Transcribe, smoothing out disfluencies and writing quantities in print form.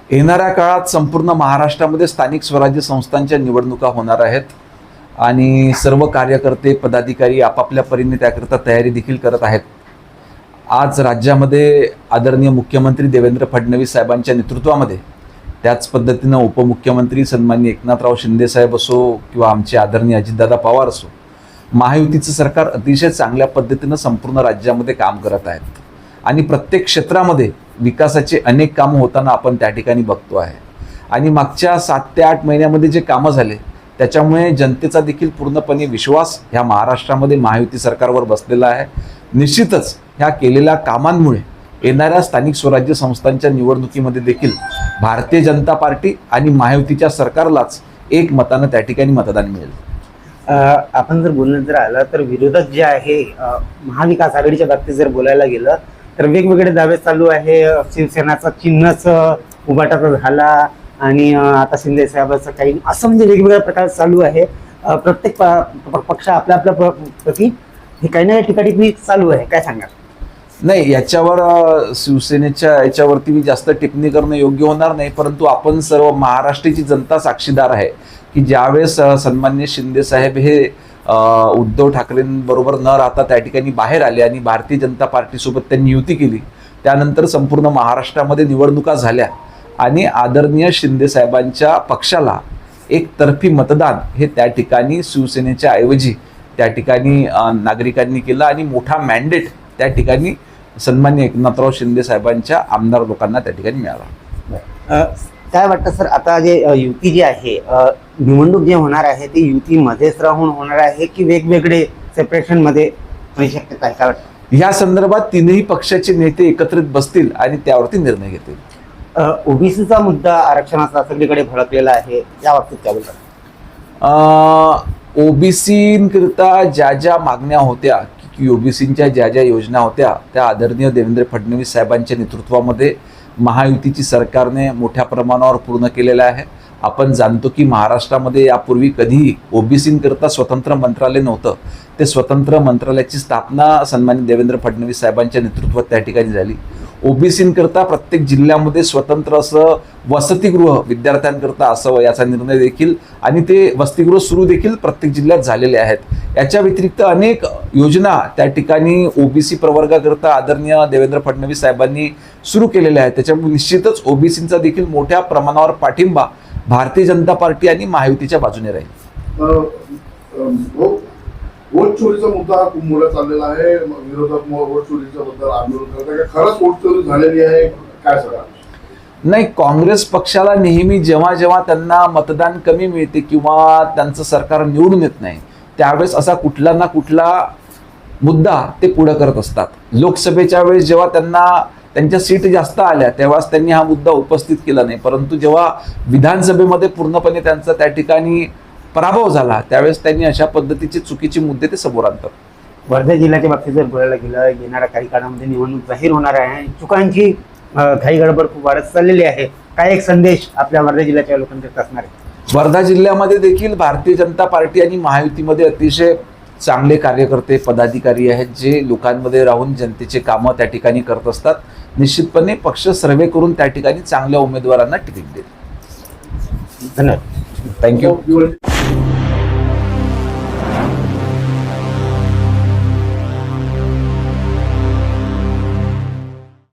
येणाऱ्या काळात संपूर्ण महाराष्ट्रामध्ये स्थानिक स्वराज्य संस्थांच्या निवडणुका होणार आहेत आणि सर्व कार्यकर्ते पदाधिकारी आपापल्या परीने त्याकरता तयारी देखील करत आहेत. आज राज्यामध्ये आदरणीय मुख्यमंत्री देवेंद्र फडणवीस साहेबांच्या नेतृत्वामध्ये, त्याच पद्धतीनं उपमुख्यमंत्री सन्माननीय एकनाथराव शिंदे साहेब असो किंवा आमचे आदरणीय अजितदादा पवार असो, महायुतीचं सरकार अतिशय चांगल्या पद्धतीनं संपूर्ण राज्यामध्ये काम करत आहेत आणि प्रत्येक क्षेत्रामध्ये विकासाचे अनेक कामं होताना आपण त्या ठिकाणी बघतो आहे. आणि मागच्या 7 ते 8 महिन्यामध्ये जे कामं झाले त्याच्यामुळे जनतेचा देखील पूर्णपणे विश्वास ह्या महाराष्ट्रामध्ये महायुती सरकारवर बसलेला आहे. निश्चितच ह्या केलेल्या कामांमुळे येणाऱ्या स्थानिक स्वराज्य संस्थांच्या निवडणुकीमध्ये देखील भारतीय जनता पार्टी आणि महायुतीच्या सरकारलाच एक मतानं त्या ठिकाणी मतदान मिळेल. आपण जर बोलणं जर आलं तर विरोधक जे आहे महाविकास आघाडीच्या बाबतीत जर बोलायला गेलं तर वेगवेगळे दावे चालू आहे. शिवसेनाचा चिन्हच उभाटाचा झाला आणि आता शिंदे साहेबांचं काही असं म्हणजे वेगवेगळ्या प्रकार चालू आहे. प्रत्येक पक्ष आपल्या आपल्या प्रती हे काही ना काही ठिकाणी चालू आहे. काय सांगा? नाही, याच्यावर शिवसेनेच्या याच्यावरती मी जास्त टिप्पणी करणं योग्य होणार नाही, परंतु आपण सर्व महाराष्ट्राची जनता साक्षीदार आहे की ज्यावेळेस सन्माननीय शिंदे साहेब हे उद्धव ठाकरेंबरोबर न राहता त्या ठिकाणी बाहेर आले आणि भारतीय जनता पार्टीसोबत त्यांनी युती केली, त्यानंतर संपूर्ण महाराष्ट्रामध्ये निवडणुका झाल्या आणि आदरणीय शिंदे साहेबांच्या पक्षाला एकतर्फी मतदान हे त्या ठिकाणी शिवसेनेच्या ऐवजी त्या ठिकाणी नागरिकांनी केलं आणि मोठा मॅन्डेट त्या ठिकाणी सन्माननीय एकनाथराव शिंदे साहेबांच्या आमदार लोकांना त्या ठिकाणी मिळाला. काय वाटतं सर, आता जे युती जी आहे निवडणूक जे होणार आहे ती युतीमध्येच राहून होणार आहे की वेगवेगळे सेपरेशन मध्ये होऊ शकते? काय वाटतं या संदर्भात तिन्ही पक्षाचे नेते एकत्रित बसतील आणि त्यावरती निर्णय घेतील. ओबीसीचा मुद्दा आरक्षणाचा सगळीकडे भडकलेला आहे, या बाबतीत काय बोलतात? ओबीसीकरिता ज्या ज्या मागण्या होत्या की ओबीसींच्या ज्या ज्या योजना होत्या त्या आदरणीय देवेंद्र फडणवीस साहेबांच्या नेतृत्वामध्ये महायुतीची सरकारने मोठ्या प्रमाणावर पूर्ण केलेला आहे. आपण जाणतो की महाराष्ट्रामध्ये यापूर्वी कधीही ओबीसींकरता स्वतंत्र मंत्रालय नव्हतं. ते स्वतंत्र मंत्रालयाची स्थापना सन्माननीय देवेंद्र फडणवीस साहेबांच्या नेतृत्वात त्या ठिकाणी झाली. ओबीसींकरता प्रत्येक जिल्ह्यामध्ये स्वतंत्र असं वसतिगृह विद्यार्थ्यांकरता असावं याचा निर्णय देखील आणि ते वसतिगृह सुरू देखील प्रत्येक जिल्ह्यात झालेले आहेत. याच्या व्यतिरिक्त अनेक योजना त्या ठिकाणी ओबीसी प्रवर्गाकरता आदरणीय देवेंद्र फडणवीस साहेबांनी सुरू केलेल्या आहेत. त्याच्यामुळे निश्चितच ओबीसींचा देखील मोठ्या प्रमाणावर पाठिंबा भारतीय जनता पार्टी आणि महायुतीच्या बाजूने राहील. वोट चोरीचा मुद्दा हा खूप मोठा चाललेला आहे. विरोधक वोट चोरीच्या बद्दल आंदोलन करतात. खरंच वोट चोरी झालेली आहे काय सगळं? नाही, काँग्रेस पक्षाला नेहमी जेव्हा जेव्हा त्यांना मतदान कमी मिळते किंवा त्यांचं सरकार निवडून येत नाही त्यावेळेस असा कुठला ना कुठला मुद्दा ते पुढे करत असतात. लोकसभेच्या वेळेस जेव्हा त्यांना त्यांच्या सीट जास्त आल्या तेव्हाच त्यांनी हा मुद्दा उपस्थित केला नाही, परंतु जेव्हा विधानसभेमध्ये पूर्णपणे त्यांचा त्या ठिकाणी पराभव झाला त्यावेळेस त्यांनी अशा पद्धतीचे चुकीचे मुद्दे ते समोर आणतात. वर्धा जिल्ह्याच्या बाबतीत जर बोलायला गेलं येणाऱ्या काही काळामध्ये निवडणूक जाहीर होणार आहे. चुकांची घाई गडबड खूप वाढत चाललेली आहे. काय एक संदेश आपल्या वर्धा जिल्ह्याच्या लोकांकडे असणार आहे? वर्धा जिल्ह्यामध्ये देखील भारतीय जनता पार्टी आणि महायुतीमध्ये अतिशय चांगले कार्यकर्ते पदाधिकारी आहेत जे लोकांमध्ये राहून जनतेचे कामं त्या ठिकाणी करत असतात. निश्चितपणे पक्ष सर्वे करून त्या ठिकाणी चांगल्या उमेदवारांना तिकीट देईल. धन्यवाद. थँक्यू.